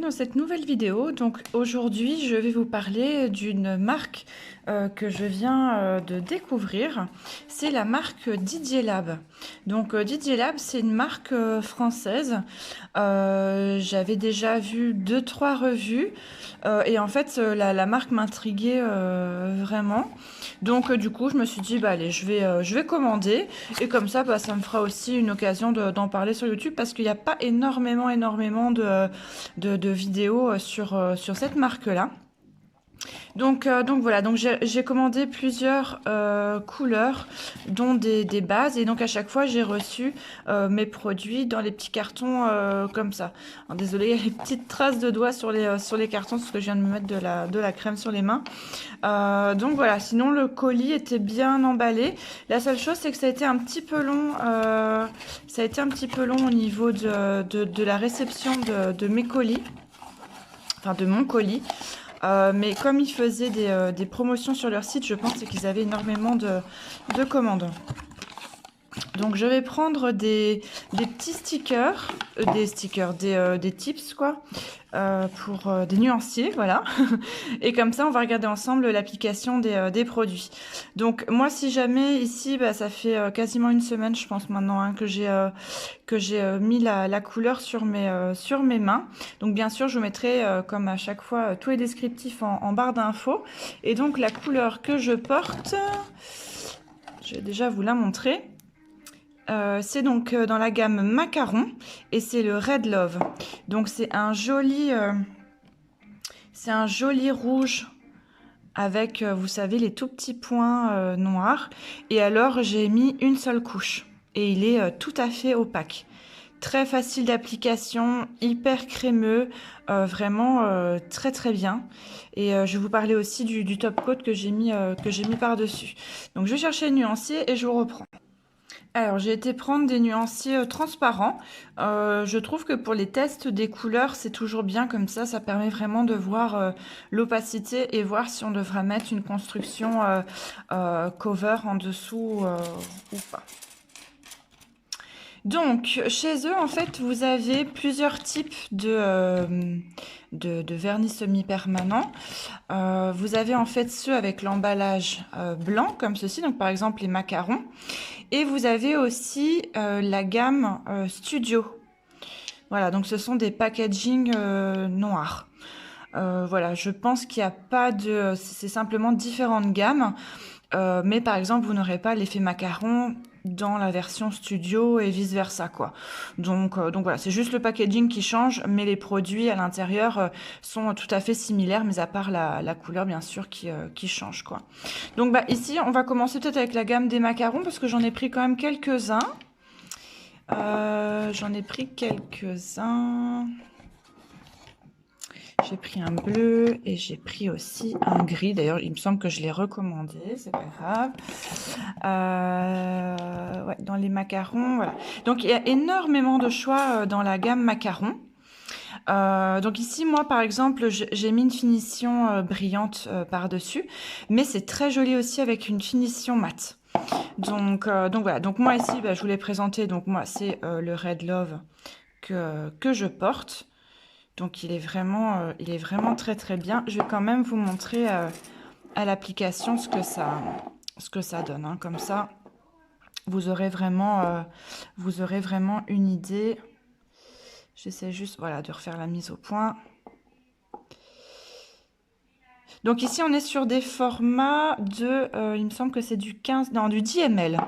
dans cette nouvelle vidéo. Donc aujourd'hui, je vais vous parler d'une marque que je viens de découvrir. C'est la marque Didier Lab. Donc Didier Lab, c'est une marque française. J'avais déjà vu 2-3 revues et en fait la marque m'intriguait vraiment. Donc du coup, je me suis dit, bah allez, je vais commander et comme ça, bah, ça me fera aussi une occasion d'en parler sur YouTube parce qu'il n'y a pas énormément de vidéos sur cette marque-là. Donc voilà, donc j'ai commandé plusieurs couleurs, dont des bases, et donc à chaque fois j'ai reçu mes produits dans les petits cartons comme ça. Alors, désolée, il y a les petites traces de doigts sur les cartons parce que je viens de me mettre de la crème sur les mains. Donc voilà, sinon le colis était bien emballé. La seule chose c'est que ça a été un petit peu long, au niveau de la réception de mes colis, enfin de mon colis. Mais comme ils faisaient des promotions sur leur site, je pense qu'ils avaient énormément de commandes. Donc je vais prendre des petits stickers, des tips quoi, pour des nuanciers, voilà. Et comme ça, on va regarder ensemble l'application des produits. Donc moi, si jamais ici, bah, ça fait quasiment une semaine, je pense maintenant, hein, que j'ai mis la couleur sur mes mains. Donc bien sûr, je vous mettrai, comme à chaque fois, tous les descriptifs en barre d'infos. Et donc la couleur que je porte, je vais déjà vous la montrer. C'est donc dans la gamme Macaron et c'est le Red Love. Donc c'est un joli rouge avec, vous savez, les tout petits points noirs. Et alors j'ai mis une seule couche et il est tout à fait opaque. Très facile d'application, hyper crémeux, vraiment très bien. Et je vais vous parler aussi du top coat que j'ai mis par-dessus. Donc je vais chercher le nuancier et je vous reprends. Alors, j'ai été prendre des nuanciers transparents. Je trouve que pour les tests des couleurs, c'est toujours bien comme ça permet vraiment de voir l'opacité et voir si on devrait mettre une construction cover en dessous ou pas. Donc, chez eux, en fait, vous avez plusieurs types de vernis semi-permanent. Vous avez en fait ceux avec l'emballage blanc, comme ceci, donc par exemple les macarons. Et vous avez aussi la gamme Studio. Voilà, donc ce sont des packaging noirs. Voilà, je pense qu'il n'y a pas de... C'est simplement différentes gammes. Mais par exemple, vous n'aurez pas l'effet macaron dans la version studio et vice versa quoi. Donc voilà, c'est juste le packaging qui change, mais les produits à l'intérieur sont tout à fait similaires, mais à part la couleur bien sûr qui change quoi. Donc bah ici on va commencer peut-être avec la gamme des macarons parce que j'en ai pris quand même quelques-uns. J'ai pris un bleu et j'ai pris aussi un gris. D'ailleurs, il me semble que je l'ai recommandé, c'est pas grave. Ouais, dans les macarons, voilà. Donc, il y a énormément de choix dans la gamme macarons. Donc ici, moi, par exemple, j'ai mis une finition brillante par-dessus, mais c'est très joli aussi avec une finition mate. Donc voilà. Donc moi ici, bah, je vous l'ai présenté. Donc moi, c'est le Red Love que je porte. Donc il est vraiment très bien. Je vais quand même vous montrer à l'application ce que ça donne. Hein. Comme ça, vous aurez vraiment une idée. J'essaie juste voilà, de refaire la mise au point. Donc ici, on est sur des formats il me semble que c'est du 15, non, du 10 ml.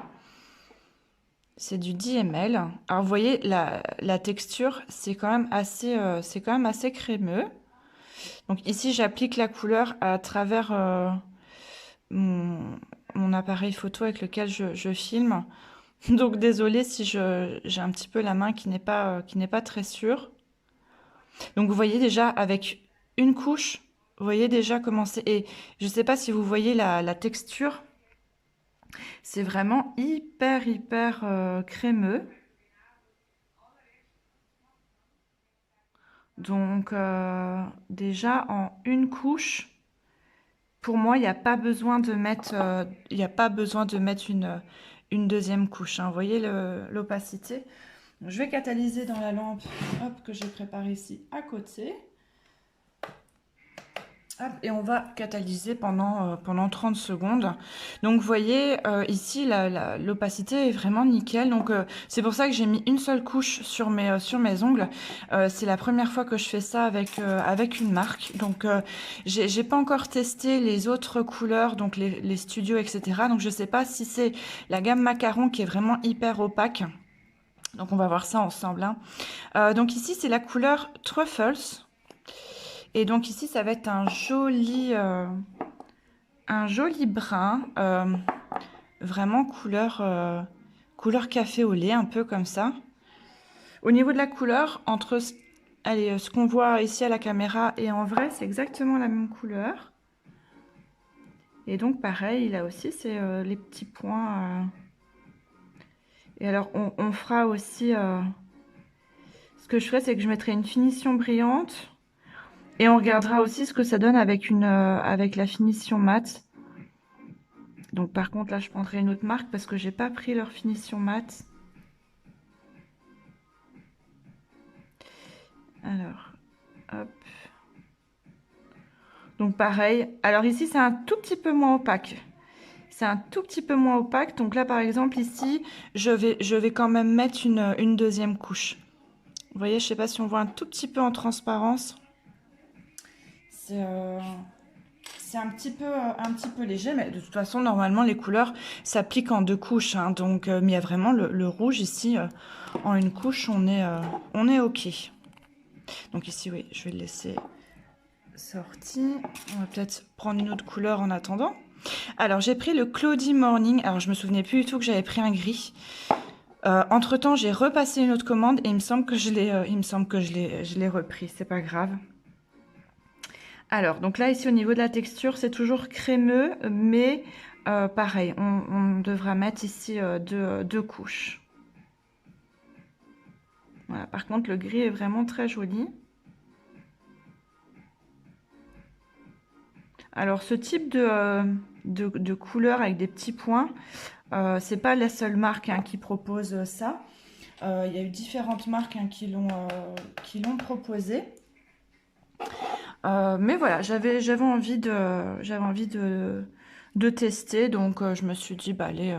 C'est du 10 ml. Alors vous voyez, la texture, c'est quand même assez crémeux. Donc ici, j'applique la couleur à travers mon appareil photo avec lequel je filme. Donc désolée si j'ai un petit peu la main qui n'est pas très sûre. Donc vous voyez déjà avec une couche, vous voyez déjà comment c'est. Et je ne sais pas si vous voyez la texture. C'est vraiment hyper crémeux. Donc déjà en une couche, pour moi, il n'y a pas besoin de mettre, une deuxième couche. Hein. Vous voyez l'opacité. Je vais catalyser dans la lampe hop, que j'ai préparée ici à côté. Hop, et on va catalyser pendant 30 secondes. Donc vous voyez ici l'opacité est vraiment nickel. Donc c'est pour ça que j'ai mis une seule couche sur mes ongles. C'est la première fois que je fais ça avec une marque. Donc j'ai pas encore testé les autres couleurs, donc les studios, etc. Donc je sais pas si c'est la gamme Macaron qui est vraiment hyper opaque. Donc on va voir ça ensemble, hein. Donc ici c'est la couleur Truffles. Et donc ici, ça va être un joli brun, vraiment couleur café au lait, un peu comme ça. Au niveau de la couleur, entre allez, ce qu'on voit ici à la caméra et en vrai, c'est exactement la même couleur. Et donc pareil, là aussi, c'est les petits points. Et alors, on fera aussi... ce que je ferai, c'est que je mettrai une finition brillante. Et on regardera aussi ce que ça donne avec la finition mat. Donc par contre là je prendrai une autre marque parce que j'ai pas pris leur finition mat. Alors, hop. Donc pareil. Alors ici c'est un tout petit peu moins opaque. C'est un tout petit peu moins opaque. Donc là par exemple ici, je vais quand même mettre une deuxième couche. Vous voyez, je sais pas si on voit un tout petit peu en transparence. C'est un petit peu léger, mais de toute façon, normalement, les couleurs s'appliquent en 2 couches. Hein, donc, mais il y a vraiment le rouge ici, en une couche, on est OK. Donc ici, oui, je vais le laisser sorti. On va peut-être prendre une autre couleur en attendant. Alors, j'ai pris le Cloudy Morning. Alors, je me souvenais plus du tout que j'avais pris un gris. Entre-temps, j'ai repassé une autre commande et il me semble que je l'ai repris. C'est pas grave. Alors, donc là, ici, au niveau de la texture, c'est toujours crémeux, mais pareil, on devra mettre ici deux couches. Voilà, par contre, le gris est vraiment très joli. Alors, ce type de couleur avec des petits points, c'est pas la seule marque hein, qui propose ça. Il y a eu différentes marques hein, qui l'ont proposé. Mais voilà, j'avais envie de tester, donc je me suis dit, bah allez,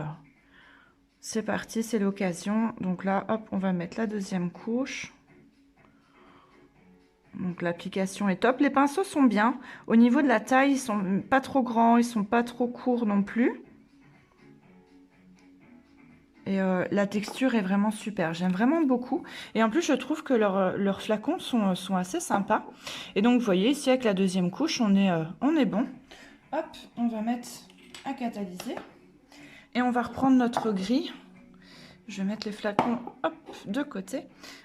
c'est parti, c'est l'occasion. Donc là, hop, on va mettre la deuxième couche. Donc l'application est top. Les pinceaux sont bien. Au niveau de la taille, ils sont pas trop grands, ils sont pas trop courts non plus. Et la texture est vraiment super, j'aime vraiment beaucoup. Et en plus, je trouve que leurs flacons sont assez sympas. Et donc, vous voyez, ici, avec la deuxième couche, on est bon. Hop, on va mettre à catalyser. Et on va reprendre notre gris. Je vais mettre les flacons, hop, de côté.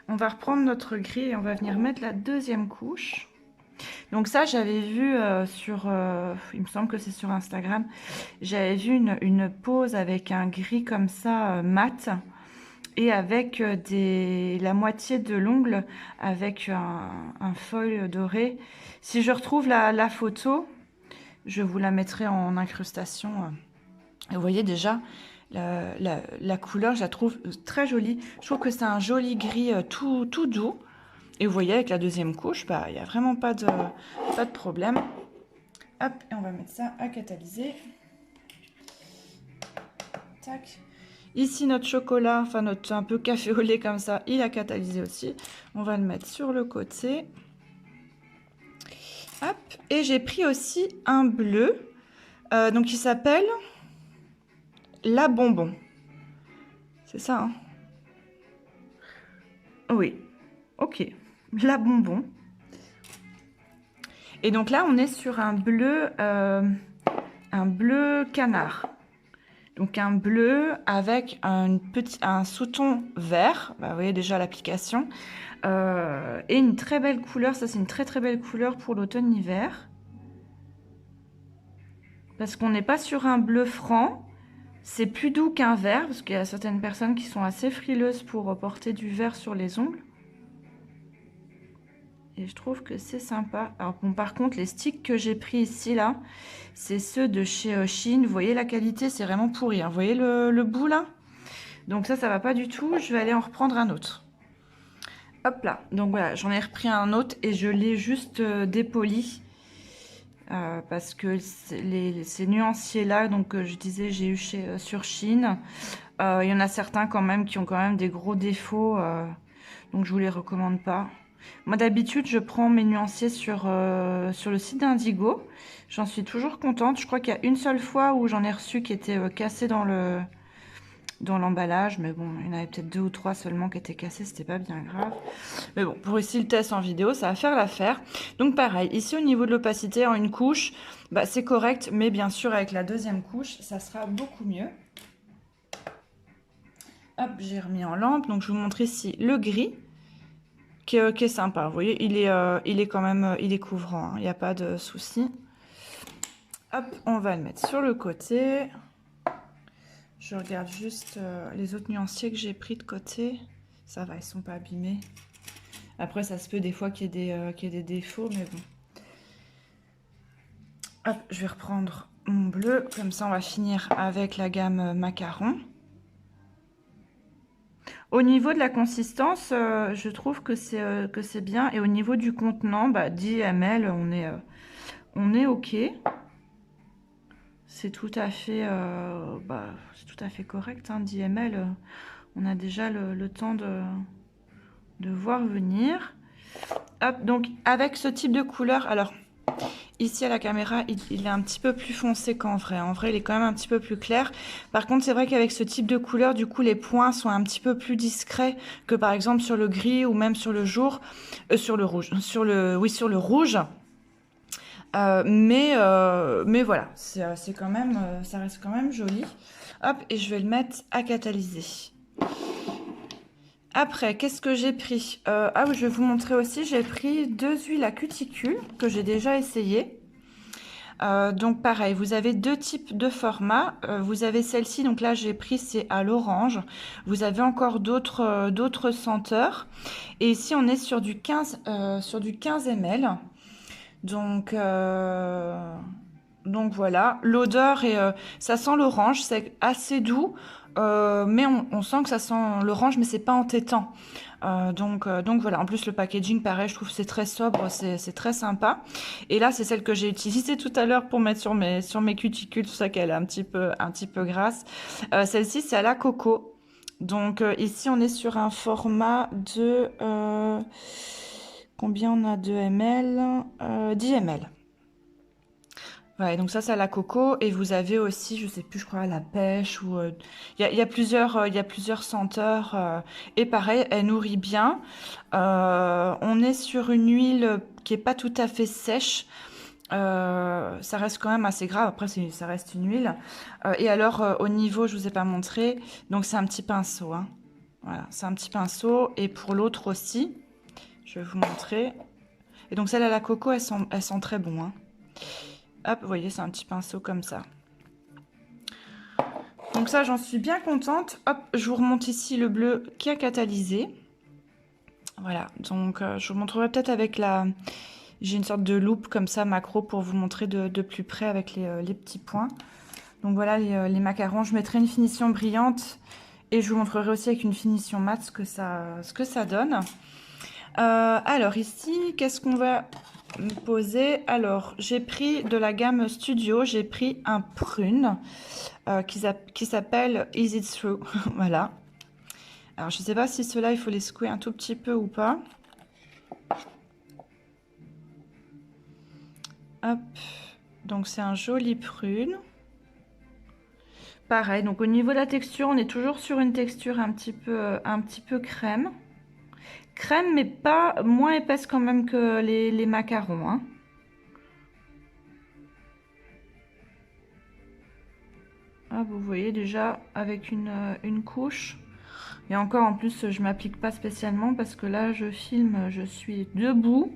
On va reprendre notre gris et on va venir mettre la deuxième couche. Donc ça, j'avais vu il me semble que c'est sur Instagram, j'avais vu une pose avec un gris comme ça, mat, et avec la moitié de l'ongle avec un foil doré. Si je retrouve la photo, je vous la mettrai en incrustation. Et vous voyez déjà, la couleur, je la trouve très jolie. Je trouve que c'est un joli gris tout doux. Et vous voyez, avec la deuxième couche, bah, il n'y a vraiment pas de problème. Hop, et on va mettre ça à catalyser. Tac. Ici, notre chocolat, enfin notre un peu café au lait comme ça, il a catalysé aussi. On va le mettre sur le côté. Hop, et j'ai pris aussi un bleu, donc il s'appelle La Bonbon. C'est ça, hein? Oui, ok. La Bonbon. Et donc là, on est sur un bleu canard. Donc un bleu avec un sous-ton vert. Bah, vous voyez déjà l'application. Et une très belle couleur. Ça, c'est une très très belle couleur pour l'automne-hiver. Parce qu'on n'est pas sur un bleu franc. C'est plus doux qu'un vert. Parce qu'il y a certaines personnes qui sont assez frileuses pour porter du vert sur les ongles. Et je trouve que c'est sympa. Alors bon, par contre, les sticks que j'ai pris ici, là, c'est ceux de chez Shein. Vous voyez, la qualité, c'est vraiment pourri. Hein. Vous voyez le bout, là? Donc ça va pas du tout. Je vais aller en reprendre un autre. Hop là. Donc voilà, j'en ai repris un autre et je l'ai juste dépoli. parce que ces nuanciers-là, donc je disais, j'ai eu sur Shein, il y en a certains quand même qui ont quand même des gros défauts, donc je vous les recommande pas. Moi d'habitude, je prends mes nuanciers sur le site d'Indigo. J'en suis toujours contente. Je crois qu'il y a une seule fois où j'en ai reçu qui était cassé dans l'emballage, mais bon, il y en avait peut-être 2 ou 3 seulement qui étaient cassés, c'était pas bien grave. Mais bon, pour ici le test en vidéo, ça va faire l'affaire. Donc pareil, ici au niveau de l'opacité, en une couche, bah, c'est correct, mais bien sûr avec la deuxième couche, ça sera beaucoup mieux. Hop, j'ai remis en lampe, donc je vous montre ici le gris, qui est sympa. Vous voyez, il est quand même, il est couvrant, il n'y a pas de souci. Hop, on va le mettre sur le côté. Je regarde juste les autres nuanciers que j'ai pris de côté. Ça va, ils sont pas abîmés. Après, ça se peut des fois qu'il y ait des défauts, mais bon. Hop, je vais reprendre mon bleu. Comme ça, on va finir avec la gamme macaron. Au niveau de la consistance, je trouve que c'est bien. Et au niveau du contenant, bah, 10 ml, on est OK. C'est tout à fait, correct, hein, 10 ml. On a déjà le temps de voir venir. Hop, donc avec ce type de couleur, alors ici à la caméra, il est un petit peu plus foncé qu'en vrai. En vrai, il est quand même un petit peu plus clair. Par contre, c'est vrai qu'avec ce type de couleur, du coup, les points sont un petit peu plus discrets que par exemple sur le gris ou même sur le sur le rouge. Sur le rouge. Mais voilà, c'est quand même, ça reste quand même joli. Hop, et je vais le mettre à catalyser. Après, qu'est-ce que j'ai pris? Ah oui, je vais vous montrer aussi, j'ai pris 2 huiles à cuticule que j'ai déjà essayé. Donc pareil, vous avez 2 types de formats. Vous avez celle-ci, donc là j'ai pris, c'est à l'orange. Vous avez encore d'autres senteurs. Et ici on est sur du 15 ml. Donc voilà, l'odeur ça sent l'orange, c'est assez doux, mais on sent que ça sent l'orange, mais c'est pas entêtant. Donc voilà, en plus le packaging pareil, je trouve c'est très sobre, c'est très sympa. Et là c'est celle que j'ai utilisée tout à l'heure pour mettre sur mes cuticules, tout ça qu'elle est un petit peu grasse. Celle-ci c'est à la coco. Donc ici on est sur un format de combien on a de ml, 10 ml. Ouais, donc ça, c'est à la coco. Et vous avez aussi, je sais plus, je crois, à la pêche. Ou il y a plusieurs senteurs. Et pareil, elle nourrit bien. On est sur une huile qui est pas tout à fait sèche. Ça reste quand même assez grave. Après, ça reste une huile. Et alors, au niveau, je vous ai pas montré. Donc, c'est un petit pinceau. Hein. Voilà, c'est un petit pinceau. Et pour l'autre aussi, je vais vous montrer. Et donc, celle à la coco, elles sont très bon. Hein. Hop, vous voyez, c'est un petit pinceau comme ça. Donc ça, j'en suis bien contente. Hop, je vous remonte ici le bleu qui a catalysé. Voilà, donc je vous montrerai peut-être avec j'ai une sorte de loupe comme ça, macro, pour vous montrer de plus près avec les petits points. Donc voilà, les macarons. Je mettrai une finition brillante et je vous montrerai aussi avec une finition mat ce que ça donne. Alors ici, qu'est-ce qu'on va poser? Alors, j'ai pris de la gamme Studio, j'ai pris un prune qui s'appelle Easy Through. Voilà. Alors, je ne sais pas si ceux-là, il faut les secouer un tout petit peu ou pas. Hop. Donc, c'est un joli prune. Pareil, donc au niveau de la texture, on est toujours sur une texture un petit peu crème. Crème, mais pas moins épaisse quand même que les macarons. Hein. Ah, vous voyez déjà avec une couche. Et encore en plus, je m'applique pas spécialement parce que là, je filme, je suis debout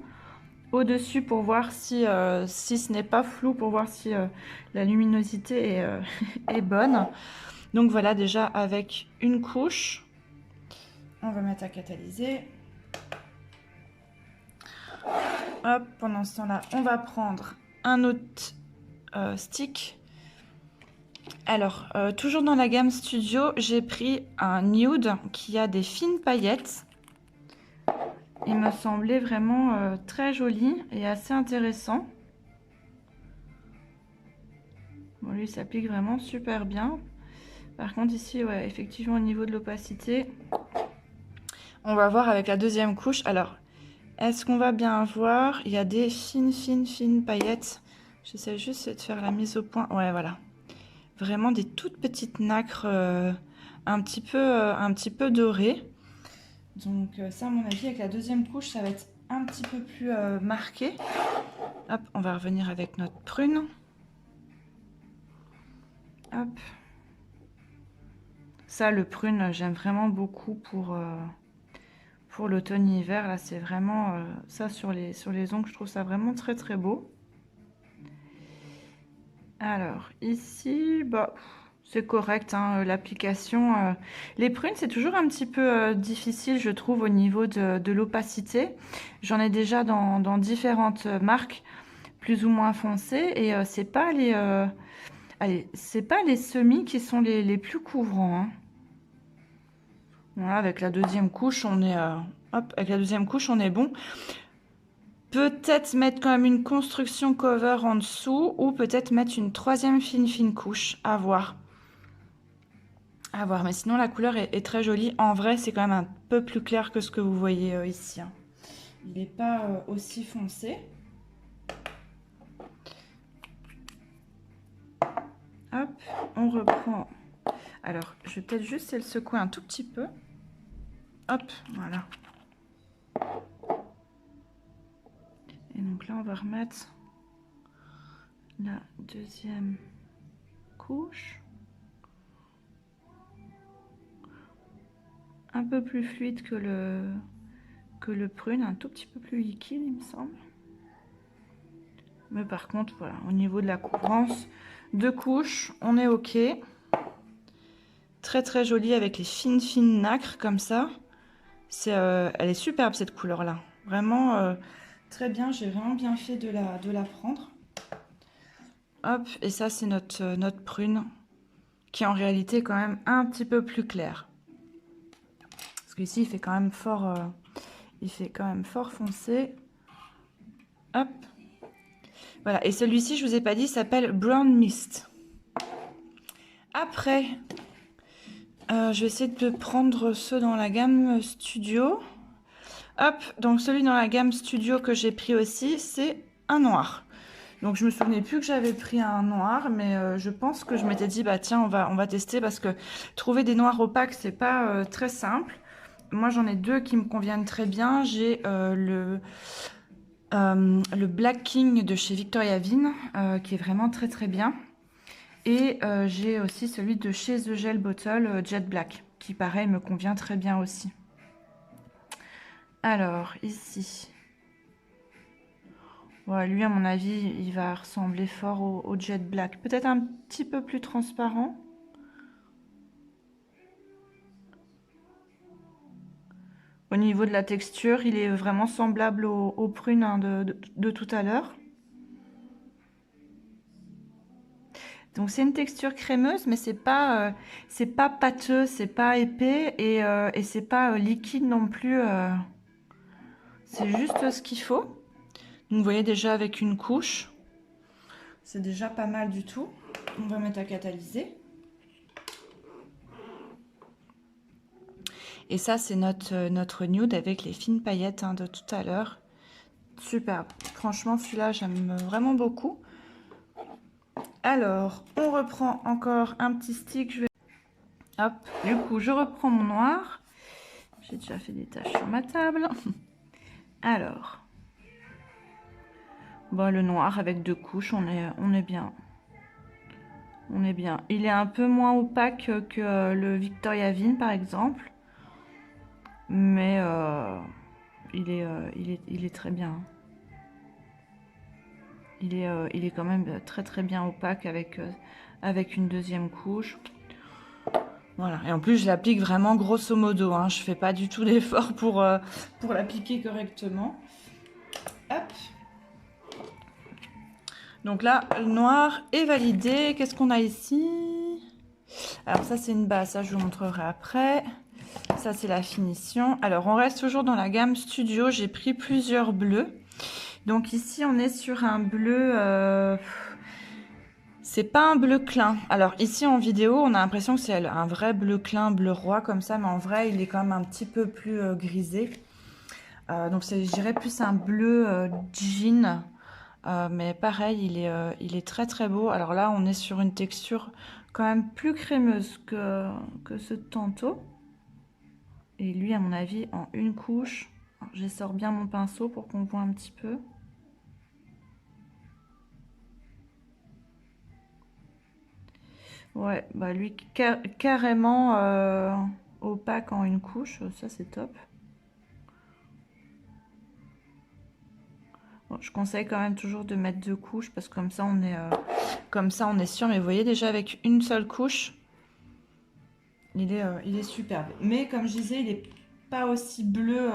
au-dessus pour voir si ce n'est pas flou, pour voir si la luminosité est bonne. Donc voilà, déjà avec une couche, on va mettre à catalyser. Hop, pendant ce temps-là, on va prendre un autre stick. Alors, toujours dans la gamme Studio, j'ai pris un nude qui a des fines paillettes. Il me semblait vraiment très joli et assez intéressant. il s'applique vraiment super bien. Par contre ici, ouais, effectivement au niveau de l'opacité, on va voir avec la deuxième couche. Alors, est-ce qu'on va bien voir? Il y a des fines paillettes. J'essaie juste de faire la mise au point. Ouais, voilà. Vraiment des toutes petites nacres un petit peu dorées. Donc ça, à mon avis, avec la deuxième couche, ça va être un petit peu plus marqué. Hop, on va revenir avec notre prune. Hop. Ça, le prune, j'aime vraiment beaucoup pour l'automne-hiver. Là, c'est vraiment ça sur les ongles. Je trouve ça vraiment très très beau. Alors, ici, bah, c'est correct, hein, l'application. Les prunes, c'est toujours un petit peu difficile, je trouve, au niveau de l'opacité. J'en ai déjà dans différentes marques, plus ou moins foncées, et c'est pas c'est pas les semis qui sont les plus couvrants, hein. Voilà, avec la deuxième couche, on est hop, avec la deuxième couche, on est bon. Peut-être mettre quand même une construction cover en dessous, ou peut-être mettre une troisième fine couche, à voir. À voir, mais sinon la couleur est très jolie. En vrai, c'est quand même un peu plus clair que ce que vous voyez ici, hein. Il n'est pas aussi foncé. Hop, on reprend. Alors, je vais peut-être juste le secouer un tout petit peu. Hop, voilà. Et donc là, on va remettre la deuxième couche. Un peu plus fluide que le prune, un tout petit peu plus liquide, il me semble. Mais par contre, voilà, au niveau de la couvrance de couches, on est ok. Très très jolie avec les fines nacres comme ça. Elle est superbe cette couleur là. Vraiment très bien, j'ai vraiment bien fait de la prendre. Hop, et ça c'est notre prune qui en réalité est quand même un petit peu plus clair. Parce qu'ici il fait quand même fort foncé. Hop. Voilà, et celui-ci, je vous ai pas dit, s'appelle Brown Mist. Après, je vais essayer de prendre ceux dans la gamme Studio. Hop, donc celui dans la gamme Studio que j'ai pris aussi, c'est un noir. Donc je me souvenais plus que j'avais pris un noir, mais je pense que je m'étais dit, bah tiens, on va tester parce que trouver des noirs opaques, c'est pas très simple. Moi, j'en ai deux qui me conviennent très bien. J'ai le Black King de chez Victoria Vin, qui est vraiment très très bien. Et j'ai aussi celui de chez The Gel Bottle Jet Black, qui pareil me convient très bien aussi. Alors, ici, voilà, lui à mon avis, il va ressembler fort au Jet Black. Peut-être un petit peu plus transparent. Au niveau de la texture, il est vraiment semblable au prune, hein, de tout à l'heure. Donc c'est une texture crémeuse, mais c'est pas pâteux, c'est pas épais et c'est pas liquide non plus. C'est juste ce qu'il faut. Donc vous voyez déjà avec une couche, c'est déjà pas mal du tout. On va mettre à catalyser. Et ça c'est notre nude avec les fines paillettes, hein, de tout à l'heure. Superbe. Franchement celui-là j'aime vraiment beaucoup. Alors on reprend encore un petit stick. Hop, du coup je reprends mon noir. J'ai déjà fait des taches sur ma table. Alors, bon, le noir avec deux couches, on est bien. On est bien. Il est un peu moins opaque que le Victoria Vin par exemple, mais il est très bien. Il est quand même très très bien opaque avec une deuxième couche. Voilà, et en plus je l'applique vraiment grosso modo, hein. Je fais pas du tout d'effort pour l'appliquer correctement. Hop. Donc là, le noir est validé. Qu'est-ce qu'on a ici? Alors ça c'est une base, ça je vous montrerai après. Ça c'est la finition. Alors on reste toujours dans la gamme Studio, j'ai pris plusieurs bleus. Donc ici on est sur un bleu... C'est pas un bleu clin. Alors ici en vidéo, on a l'impression que c'est un vrai bleu clin, bleu roi comme ça, mais en vrai, il est quand même un petit peu plus grisé. Donc je dirais plus un bleu jean. Mais pareil, il est très très beau. Alors là, on est sur une texture quand même plus crémeuse que ce de tantôt. Et lui, à mon avis, en une couche. J'essore bien mon pinceau pour qu'on voit un petit peu. Ouais, bah lui, carrément opaque en une couche. Ça, c'est top. Bon, je conseille quand même toujours de mettre 2 couches parce que comme ça, on est sûr. Mais vous voyez déjà, avec une seule couche, il est superbe. Mais comme je disais, il n'est pas aussi bleu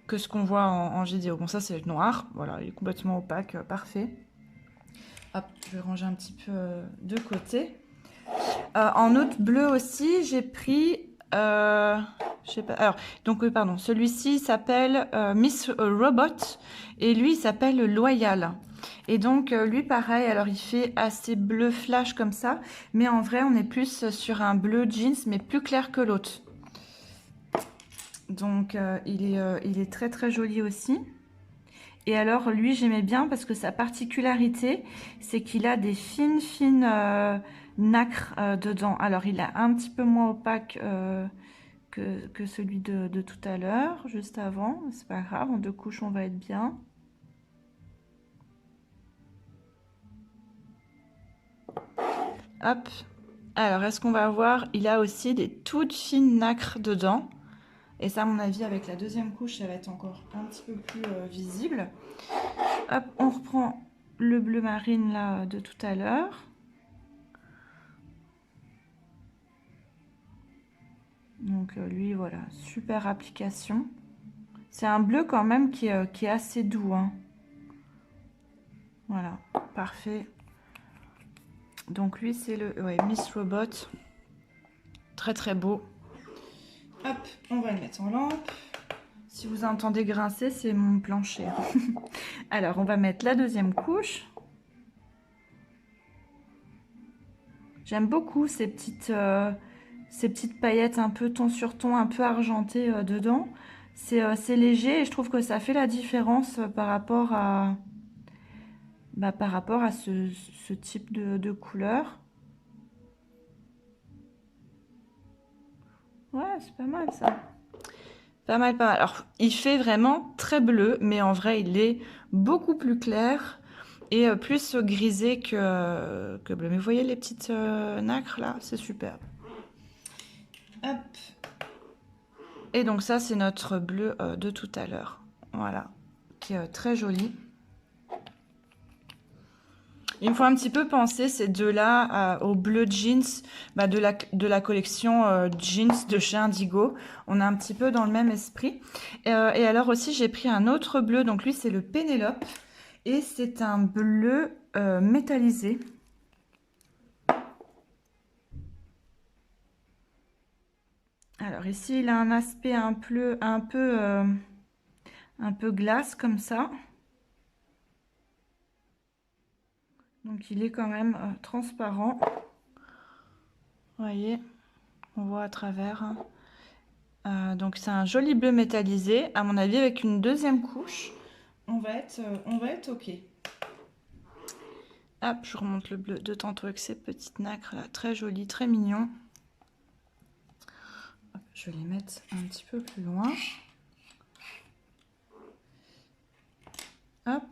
que ce qu'on voit en vidéo. Bon, ça, c'est le noir. Voilà, il est complètement opaque, parfait. Hop, je vais ranger un petit peu de côté. En autre bleu aussi, j'ai pris... je sais pas. Alors, donc, oui, pardon. Celui-ci s'appelle Miss Robot. Et lui, il s'appelle Loyal. Et donc, lui, pareil. Alors, il fait assez bleu flash comme ça. Mais en vrai, on est plus sur un bleu jeans, mais plus clair que l'autre. Donc, il est très, très joli aussi. Et alors, lui, j'aimais bien parce que sa particularité, c'est qu'il a des fines nacres dedans. Alors, il est un petit peu moins opaque que celui de tout à l'heure, juste avant. C'est pas grave, en 2 couches, on va être bien. Hop. Alors, est-ce qu'on va voir? Il a aussi des toutes fines nacres dedans. Et ça, à mon avis, avec la deuxième couche, ça va être encore un petit peu plus visible. Hop, on reprend le bleu marine là de tout à l'heure. Donc lui, voilà, super application. C'est un bleu quand même qui est assez doux, hein. Voilà, parfait. Donc lui, c'est le Miss Robot. Très très beau. Hop, on va le mettre en lampe. Si vous entendez grincer, c'est mon plancher. Alors, on va mettre la deuxième couche. J'aime beaucoup ces petites paillettes un peu ton sur ton, un peu argentées dedans. C'est léger et je trouve que ça fait la différence par rapport à, ce type de couleur. Ouais, c'est pas mal ça. Pas mal, pas mal. Alors, il fait vraiment très bleu, mais en vrai, il est beaucoup plus clair et plus grisé que bleu. Mais vous voyez les petites nacres là? C'est superbe. Hop. Et donc ça, c'est notre bleu de tout à l'heure. Voilà, qui est très joli. Il me faut un petit peu penser ces deux-là au bleu jeans de la collection jeans de chez Indigo. On est un petit peu dans le même esprit. Et alors aussi, j'ai pris un autre bleu. Donc lui, c'est le Pénélope. Et c'est un bleu métallisé. Alors ici, il a un aspect un peu glace comme ça. Donc il est quand même transparent. Vous voyez, on voit à travers. Donc c'est un joli bleu métallisé. À mon avis, avec une deuxième couche, on va être OK. Hop, je remonte le bleu de tantôt avec ces petites nacres là, très jolies, très mignons. Hop, je vais les mettre un petit peu plus loin. Hop.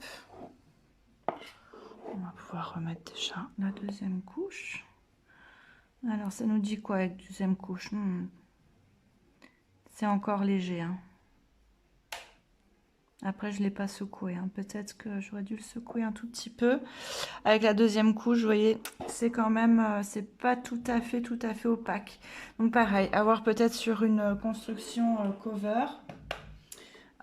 On va pouvoir remettre déjà la deuxième couche. Alors, ça nous dit quoi avec deuxième couche? C'est encore léger, hein. Après, je ne l'ai pas secoué, hein. Peut-être que j'aurais dû le secouer un tout petit peu. Avec la deuxième couche, vous voyez, c'est quand même, c'est pas tout à fait opaque. Donc pareil, avoir peut-être sur une construction cover.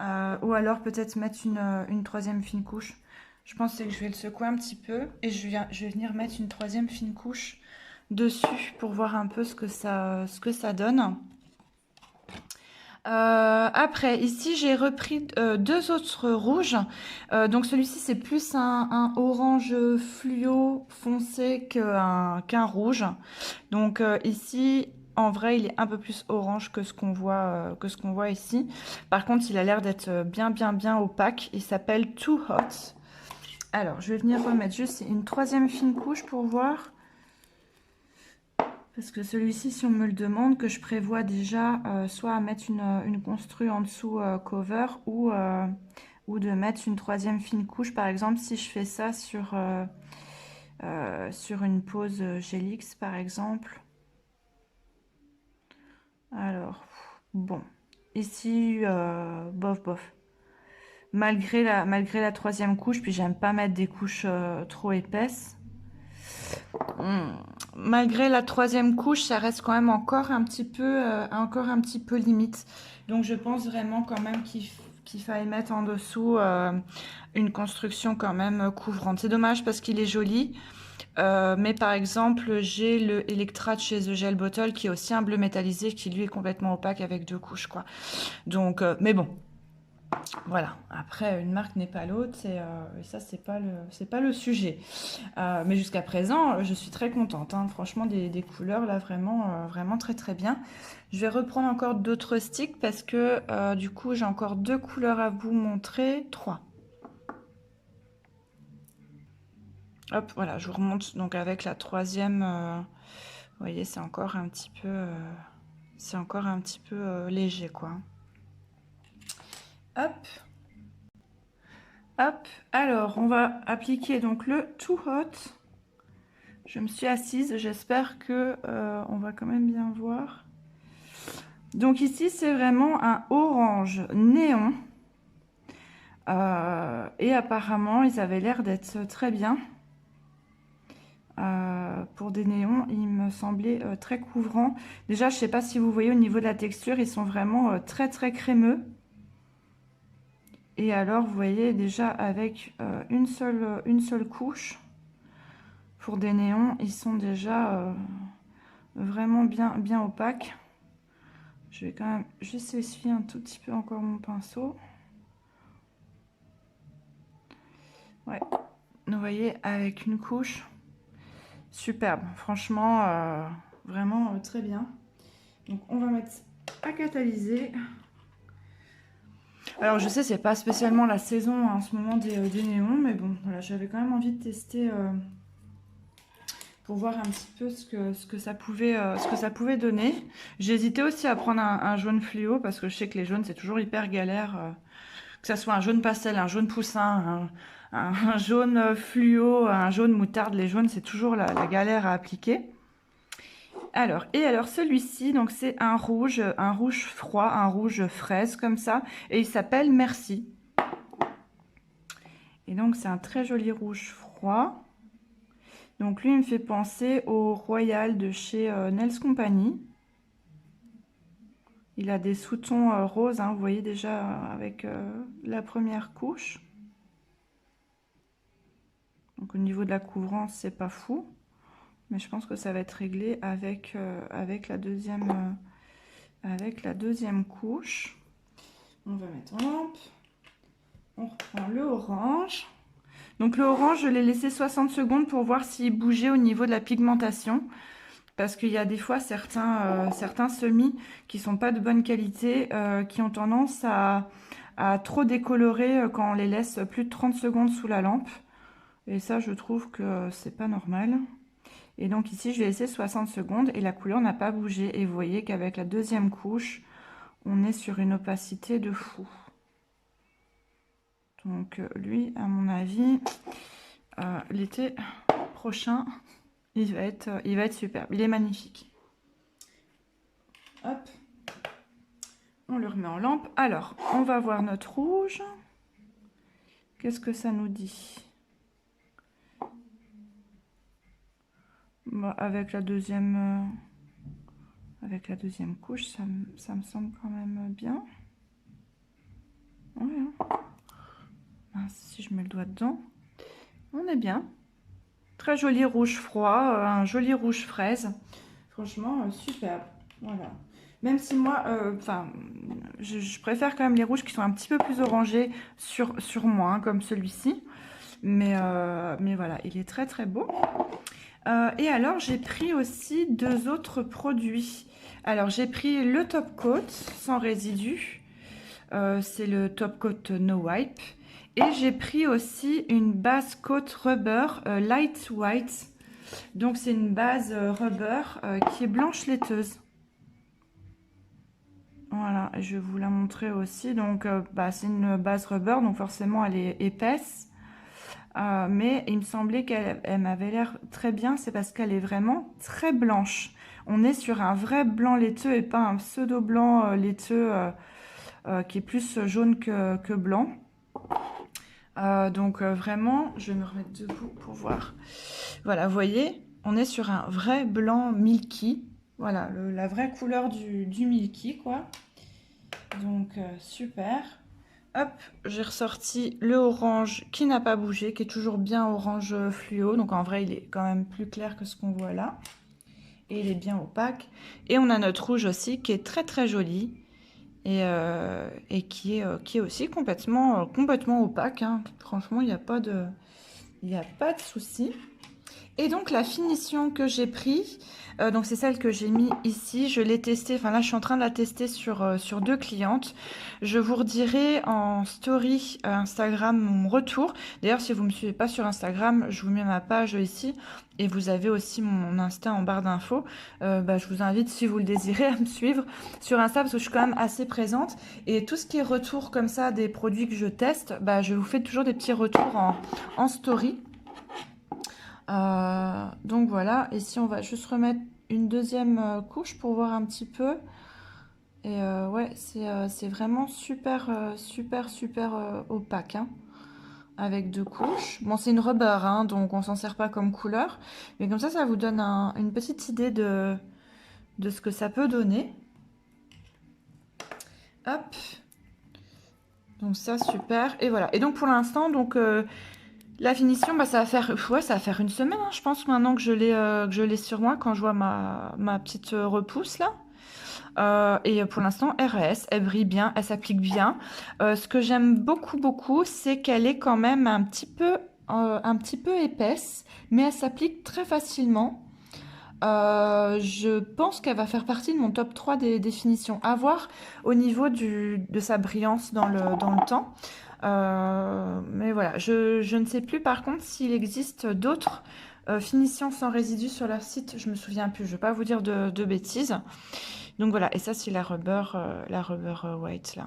Ou alors peut-être mettre une troisième fine couche. Je pense que je vais le secouer un petit peu et je vais venir mettre une troisième fine couche dessus pour voir un peu ce que ça donne. Après, ici, j'ai repris deux autres rouges. Donc celui-ci, c'est plus un orange fluo foncé qu'un rouge. Donc ici, en vrai, il est un peu plus orange que ce qu'on voit ici. Par contre, il a l'air d'être bien opaque. Il s'appelle Too Hot. Alors, je vais venir remettre juste une troisième fine couche pour voir. Parce que celui-ci, si on me le demande, que je prévois déjà soit à mettre une constru en dessous cover ou de mettre une troisième fine couche. Par exemple, si je fais ça sur une pose Gélix, par exemple. Alors, bon. Ici, bof. Malgré la troisième couche, puis j'aime pas mettre des couches trop épaisses. Malgré la troisième couche, ça reste quand même encore un petit peu limite. Donc je pense vraiment quand même qu'il faille mettre en dessous une construction quand même couvrante. C'est dommage parce qu'il est joli. Mais par exemple, j'ai le Electra de chez The Gel Bottle qui est aussi un bleu métallisé qui lui est complètement opaque avec deux couches, quoi. Donc, mais bon, voilà. Après, une marque n'est pas l'autre, et ça, c'est pas le sujet. Mais jusqu'à présent, je suis très contente, hein. Franchement, des couleurs là, vraiment très bien. Je vais reprendre encore d'autres sticks parce que du coup, j'ai encore deux couleurs à vous montrer, trois. Hop, voilà, je vous remonte donc avec la troisième. Vous voyez, c'est encore un petit peu léger, quoi. Hop. Hop, alors on va appliquer donc le Too Hot. Je me suis assise, j'espère que on va quand même bien voir. Donc ici c'est vraiment un orange néon. Et apparemment ils avaient l'air d'être très bien. Pour des néons, il me semblait très couvrant. Déjà, je ne sais pas si vous voyez au niveau de la texture, ils sont vraiment très crémeux. Et alors, vous voyez déjà avec une seule couche, pour des néons, ils sont déjà vraiment bien opaques. Je vais quand même juste essuyer un tout petit peu encore mon pinceau. Ouais, vous voyez, avec une couche, superbe. Franchement, vraiment très bien. Donc, on va mettre à catalyser. Alors je sais, c'est pas spécialement la saison en ce moment des néons, mais bon, voilà, j'avais quand même envie de tester pour voir un petit peu ce que ça pouvait donner. J'ai hésité aussi à prendre un jaune fluo parce que je sais que les jaunes c'est toujours hyper galère, que ça soit un jaune pastel, un jaune poussin, un jaune fluo, un jaune moutarde. Les jaunes c'est toujours la galère à appliquer. Alors celui-ci, donc c'est un rouge froid, un rouge fraise comme ça, et il s'appelle Merci. Et donc c'est un très joli rouge froid. Donc lui il me fait penser au Royal de chez Nails Company. Il a des sous-tons roses, hein, vous voyez déjà avec la première couche. Donc au niveau de la couvrance c'est pas fou. Mais je pense que ça va être réglé avec la deuxième couche. On va mettre en lampe. On reprend le orange. Donc le orange, je l'ai laissé 60 secondes pour voir s'il bougeait au niveau de la pigmentation. Parce qu'il y a des fois certains semis qui ne sont pas de bonne qualité, qui ont tendance à trop décolorer quand on les laisse plus de 30 secondes sous la lampe. Et ça, je trouve que c'est pas normal. Et donc ici, je vais laisser 60 secondes et la couleur n'a pas bougé. Et vous voyez qu'avec la deuxième couche, on est sur une opacité de fou. Donc lui, à mon avis, l'été prochain, il va être superbe. Il est magnifique. Hop. On le remet en lampe. Alors, on va voir notre rouge. Qu'est-ce que ça nous dit? Bah, avec la deuxième couche, ça me semble quand même bien. Ouais, hein. Si je mets le doigt dedans, on est bien. Très joli rouge froid, un joli rouge fraise. Franchement, superbe. Voilà. Même si moi, enfin, je préfère quand même les rouges qui sont un petit peu plus orangés sur moi, hein, comme celui-ci. Mais voilà, il est très très beau. Et alors, j'ai pris aussi deux autres produits. Alors, j'ai pris le Top Coat sans résidus. C'est le Top Coat No Wipe. Et j'ai pris aussi une base coat rubber light white. Donc, c'est une base rubber qui est blanche laiteuse. Voilà, je vais vous la montrer aussi. Donc, c'est une base rubber, donc forcément, elle est épaisse. Mais il me semblait qu'elle m'avait l'air très bien, c'est parce qu'elle est vraiment très blanche. On est sur un vrai blanc laiteux et pas un pseudo blanc laiteux qui est plus jaune que blanc. Donc vraiment, je vais me remettre debout pour voir. Voilà, vous voyez, on est sur un vrai blanc milky. Voilà, la vraie couleur du milky, quoi. Donc super. Hop, j'ai ressorti le orange qui n'a pas bougé, qui est toujours bien orange fluo. Donc en vrai, il est quand même plus clair que ce qu'on voit là. Et il est bien opaque. Et on a notre rouge aussi qui est très très joli. Et qui est aussi complètement opaque, hein. Franchement, il n'y a pas de souci. Et donc la finition que j'ai pris, donc c'est celle que j'ai mis ici. Je l'ai testée, enfin là je suis en train de la tester sur deux clientes. Je vous redirai en story Instagram mon retour. D'ailleurs, si vous ne me suivez pas sur Instagram, je vous mets ma page ici. Et vous avez aussi mon Insta en barre d'infos. Je vous invite, si vous le désirez, à me suivre sur Insta parce que je suis quand même assez présente. Et tout ce qui est retour comme ça des produits que je teste, je vous fais toujours des petits retours en story. Donc voilà, ici on va juste remettre une deuxième couche pour voir un petit peu. Et ouais, c'est vraiment super opaque, hein, avec deux couches. Bon, c'est une rubber, hein, donc on s'en sert pas comme couleur. Mais comme ça vous donne une petite idée de ce que ça peut donner. Hop. Donc ça, super. Et voilà. Et donc pour l'instant, donc... la finition, ça va faire une semaine, hein, je pense, maintenant que je l'ai sur moi, quand je vois ma petite repousse, là. Et pour l'instant, RS, elle brille bien, elle s'applique bien. Ce que j'aime beaucoup, c'est qu'elle est quand même un petit peu épaisse, mais elle s'applique très facilement. Je pense qu'elle va faire partie de mon top 3 des finitions. À voir au niveau de sa brillance dans le temps. Mais voilà, je ne sais plus par contre s'il existe d'autres finitions sans résidus sur leur site. Je me souviens plus, je ne vais pas vous dire de bêtises. Donc voilà, et ça c'est la rubber white là.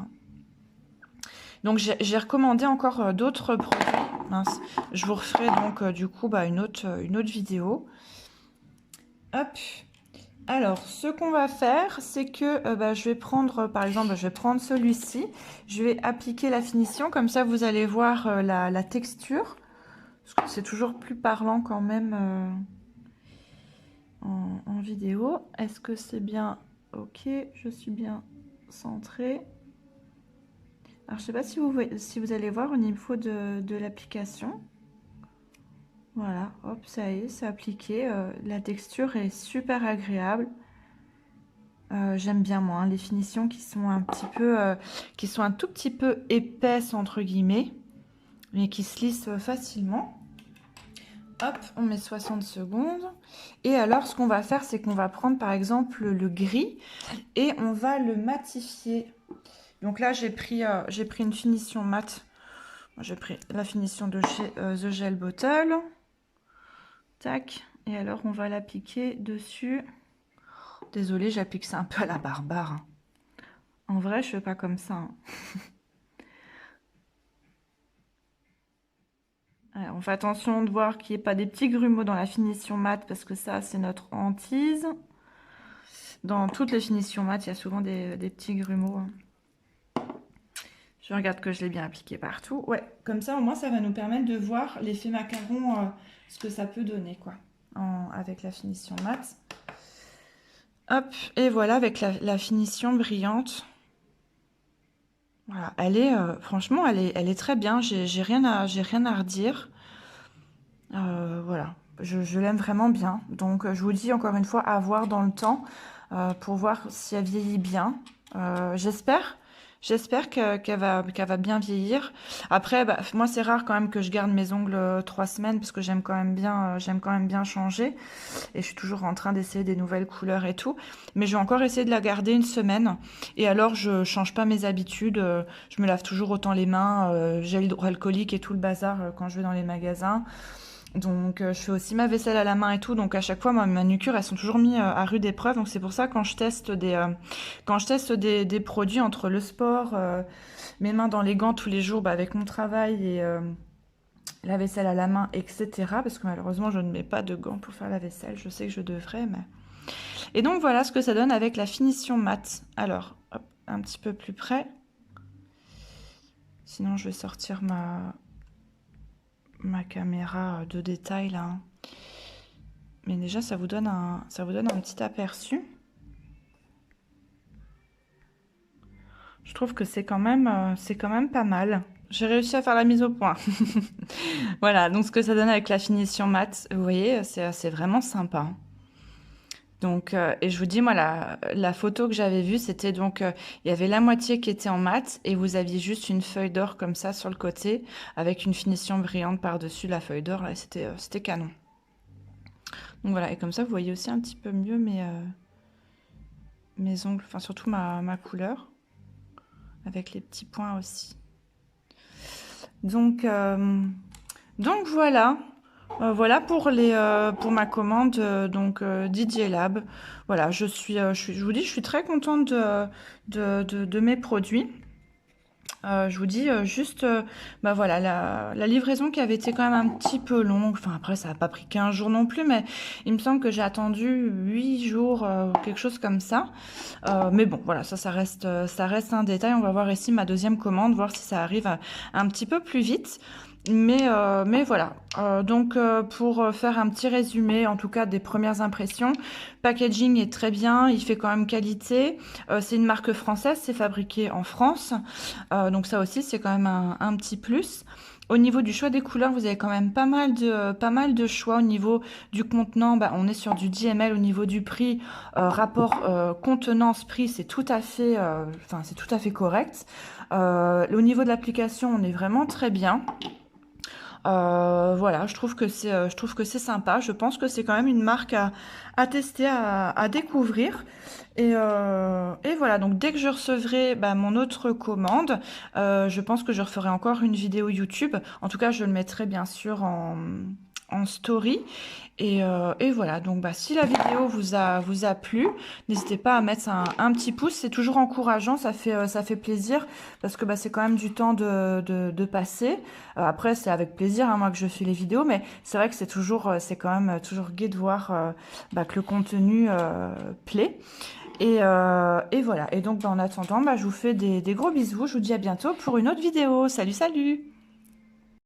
Donc j'ai recommandé encore d'autres produits. Mince, je vous referai donc du coup une autre vidéo. Hop. Alors, ce qu'on va faire, c'est que je vais prendre, par exemple, je vais prendre celui-ci. Je vais appliquer la finition, comme ça vous allez voir la texture. Parce que c'est toujours plus parlant quand même en vidéo. Est-ce que c'est bien? Ok, je suis bien centrée. Alors, je ne sais pas si vous allez voir au niveau de l'application. Voilà, hop, ça y est, c'est appliqué. La texture est super agréable. J'aime bien moi, hein, les finitions qui sont un tout petit peu épaisses entre guillemets, mais qui se lissent facilement. Hop, on met 60 secondes. Et alors, ce qu'on va faire, c'est qu'on va prendre par exemple le gris et on va le matifier. Donc là, j'ai pris une finition mat. J'ai pris la finition de chez The Gel Bottle. Tac. Et alors, on va l'appliquer dessus. Désolée, j'applique ça un peu à la barbare. En vrai, je fais pas comme ça, hein. Alors, on fait attention de voir qu'il n'y ait pas des petits grumeaux dans la finition mat parce que ça, c'est notre hantise. Dans toutes les finitions mat, il y a souvent des petits grumeaux, hein. Je regarde que je l'ai bien appliqué partout. Ouais, comme ça, au moins, ça va nous permettre de voir l'effet macaron, ce que ça peut donner, quoi, avec la finition mat. Hop, et voilà, avec la finition brillante. Voilà, elle est, franchement, elle est très bien. J'ai rien à redire. Voilà, je l'aime vraiment bien. Donc, je vous dis encore une fois, à voir dans le temps. pour voir si elle vieillit bien. J'espère. J'espère qu'elle va bien vieillir. Après, bah, moi, c'est rare quand même que je garde mes ongles 3 semaines parce que j'aime quand même bien changer. Et je suis toujours en train d'essayer des nouvelles couleurs et tout. Mais je vais encore essayer de la garder une semaine. Et alors, je change pas mes habitudes. Je me lave toujours autant les mains, gel hydroalcoolique et tout le bazar quand je vais dans les magasins. Donc je fais aussi ma vaisselle à la main et tout, donc à chaque fois ma manucure elles sont toujours mis à rude épreuve, donc c'est pour ça quand je teste des produits entre le sport, mes mains dans les gants tous les jours, bah, avec mon travail et la vaisselle à la main, etc. Parce que malheureusement je ne mets pas de gants pour faire la vaisselle, je sais que je devrais, mais... Et donc voilà ce que ça donne avec la finition mat. Alors, hop, un petit peu plus près. Sinon je vais sortir ma caméra de détail là. Mais déjà ça vous donne un petit aperçu. Je trouve que c'est quand même pas mal. J'ai réussi à faire la mise au point. Voilà, donc ce que ça donne avec la finition mat, vous voyez, c'est vraiment sympa. Donc, et je vous dis, moi, la photo que j'avais vue, c'était donc, il y avait la moitié qui était en mat et vous aviez juste une feuille d'or comme ça sur le côté avec une finition brillante par-dessus la feuille d'or. Là, c'était canon. Donc voilà, et comme ça, vous voyez aussi un petit peu mieux mes ongles, enfin surtout ma couleur, avec les petits points aussi. Donc voilà. Voilà pour ma commande DJ Lab. Voilà, je vous dis, je suis très contente de mes produits. Je vous dis juste, bah voilà, la livraison qui avait été quand même un petit peu longue. Enfin après, ça n'a pas pris 15 jours non plus, mais il me semble que j'ai attendu 8 jours, quelque chose comme ça. Mais bon, voilà, ça reste un détail. On va voir ici ma deuxième commande, voir si ça arrive un petit peu plus vite. Mais voilà, donc pour faire un petit résumé, en tout cas des premières impressions, packaging est très bien, il fait quand même qualité, c'est une marque française, c'est fabriqué en France, donc ça aussi c'est quand même un petit plus. Au niveau du choix des couleurs, vous avez quand même pas mal de choix. Au niveau du contenant, bah, on est sur du 10 ml. Au niveau du prix, rapport contenance-prix, c'est tout à fait, c'est tout à fait correct. Au niveau de l'application, on est vraiment très bien. Voilà, je trouve que c'est sympa. Je pense que c'est quand même une marque à tester, à découvrir. Et voilà, donc dès que je recevrai mon autre commande, je pense que je referai encore une vidéo YouTube. En tout cas, je le mettrai bien sûr en story. Et voilà, donc si la vidéo vous a plu, n'hésitez pas à mettre un petit pouce, c'est toujours encourageant, ça fait plaisir, parce que c'est quand même du temps de passer. Après, c'est avec plaisir, hein, moi, que je fais les vidéos, mais c'est vrai que c'est quand même toujours gai de voir que le contenu plaît. Et voilà, et donc en attendant, je vous fais des gros bisous, je vous dis à bientôt pour une autre vidéo. Salut, salut!